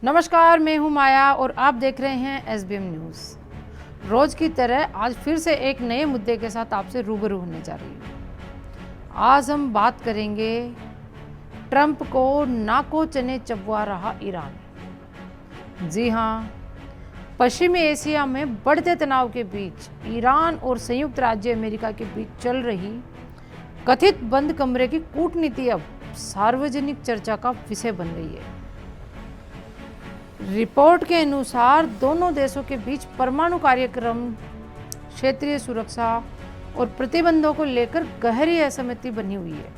नमस्कार, मैं हूं माया और आप देख रहे हैं एसबीएम न्यूज़। रोज की तरह आज फिर से एक नए मुद्दे के साथ आपसे रूबरू होने जा रही हूं। आज हम बात करेंगे ट्रंप को नाको चने चबवा रहा ईरान। जी हां, पश्चिमी एशिया में बढ़ते तनाव के बीच ईरान और संयुक्त राज्य अमेरिका के बीच चल रही कथित बंद कमरे की कूटनीति अब सार्वजनिक चर्चा का विषय बन गई है। रिपोर्ट के अनुसार दोनों देशों के बीच परमाणु कार्यक्रम, क्षेत्रीय सुरक्षा और प्रतिबंधों को लेकर गहरी असहमति बनी हुई है।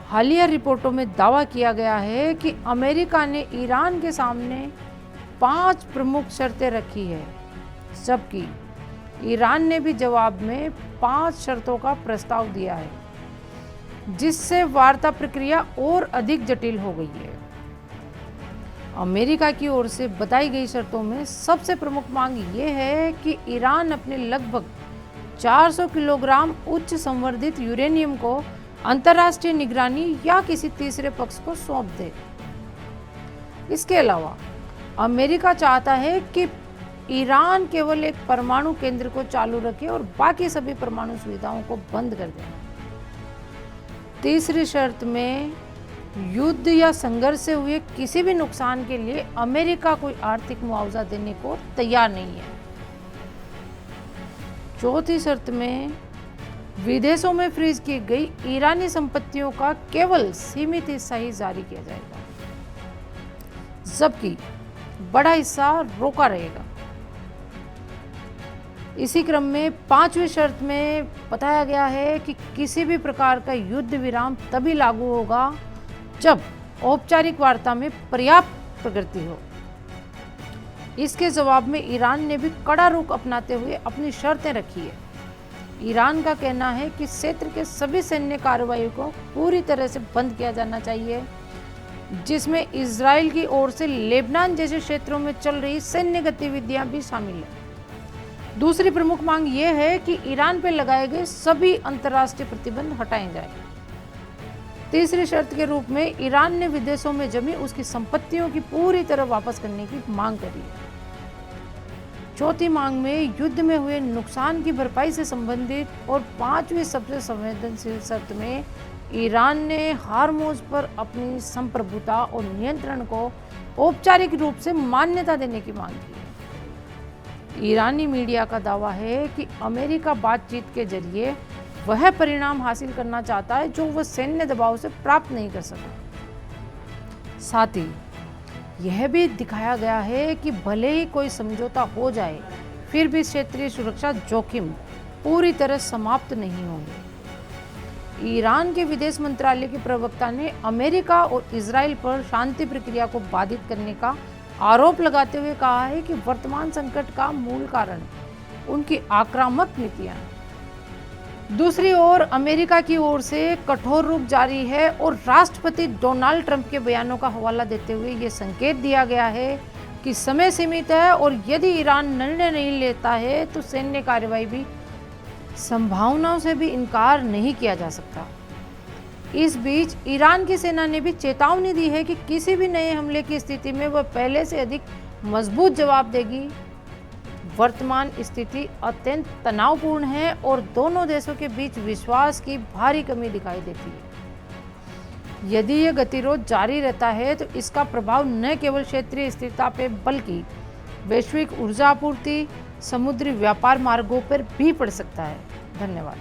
हालिया रिपोर्टों में दावा किया गया है कि अमेरिका ने ईरान के सामने 5 प्रमुख शर्तें रखी है, जबकि ईरान ने भी जवाब में 5 शर्तों का प्रस्ताव दिया है, जिससे वार्ता प्रक्रिया और अधिक जटिल हो गई है। अमेरिका की ओर से बताई गई शर्तों में सबसे प्रमुख मांग ये है कि ईरान अपने लगभग 400 किलोग्राम उच्च संवर्धित यूरेनियम को अंतर्राष्ट्रीय निगरानी या किसी तीसरे पक्ष को सौंप दे। इसके अलावा अमेरिका चाहता है कि ईरान केवल एक परमाणु केंद्र को चालू रखे और बाकी सभी परमाणु सुविधाओं को बंद कर दे। तीसरी शर्त में युद्ध या संघर्ष से हुए किसी भी नुकसान के लिए अमेरिका कोई आर्थिक मुआवजा देने को तैयार नहीं है। चौथी शर्त में विदेशों में फ्रीज की गई ईरानी संपत्तियों का केवल सीमित हिस्सा ही जारी किया जाएगा, जबकि बड़ा हिस्सा रोका रहेगा। इसी क्रम में 5वीं शर्त में बताया गया है कि किसी भी प्रकार का युद्ध विराम तभी लागू होगा जब औपचारिक वार्ता में पर्याप्त प्रगति हो। इसके जवाब में ईरान ने भी कड़ा रुख अपनाते हुए अपनी शर्तें रखी है। ईरान का कहना है कि क्षेत्र के सभी सैन्य कार्रवाई को पूरी तरह से बंद किया जाना चाहिए, जिसमें इजराइल की ओर से लेबनान जैसे क्षेत्रों में चल रही सैन्य गतिविधियां भी शामिल है। दूसरी प्रमुख मांग यह है कि ईरान पर लगाए गए सभी अंतर्राष्ट्रीय प्रतिबंध हटाए जाएं। तीसरी शर्त के रूप में ईरान ने विदेशों में जमी उसकी संपत्तियों की पूरी तरह वापस करने की मांग करी है। चौथी मांग में युद्ध में हुए नुकसान की भरपाई से संबंधित और 5वीं सबसे संवेदनशील शर्त में ईरान ने हार्मोज पर अपनी संप्रभुता और नियंत्रण को औपचारिक रूप से मान्यता देने की मांग की है। ईरानी मीडिया का दावा है कि अमेरिका बातचीत के जरिए वह परिणाम हासिल करना चाहता है जो वह सैन्य दबाव से प्राप्त नहीं कर सका। साथ ही यह भी दिखाया गया है कि भले ही कोई समझौता हो जाए, फिर भी क्षेत्रीय सुरक्षा जोखिम पूरी तरह समाप्त नहीं होंगे। ईरान के विदेश मंत्रालय के प्रवक्ता ने अमेरिका और इजराइल पर शांति प्रक्रिया को बाधित करने का आरोप लगाते हुए कहा है कि वर्तमान संकट का मूल कारण उनकी आक्रामक नीतियां हैं। दूसरी ओर अमेरिका की ओर से कठोर रुख जारी है और राष्ट्रपति डोनाल्ड ट्रंप के बयानों का हवाला देते हुए ये संकेत दिया गया है कि समय सीमित है और यदि ईरान निर्णय नहीं लेता है तो सैन्य कार्रवाई भी संभावनाओं से भी इनकार नहीं किया जा सकता। इस बीच ईरान की सेना ने भी चेतावनी दी है कि किसी भी नए हमले की स्थिति में वह पहले से अधिक मजबूत जवाब देगी। वर्तमान स्थिति अत्यंत तनावपूर्ण है और दोनों देशों के बीच विश्वास की भारी कमी दिखाई देती है। यदि यह गतिरोध जारी रहता है तो इसका प्रभाव न केवल क्षेत्रीय स्थिरता पर बल्कि वैश्विक ऊर्जा आपूर्ति, समुद्री व्यापार मार्गों पर भी पड़ सकता है। धन्यवाद।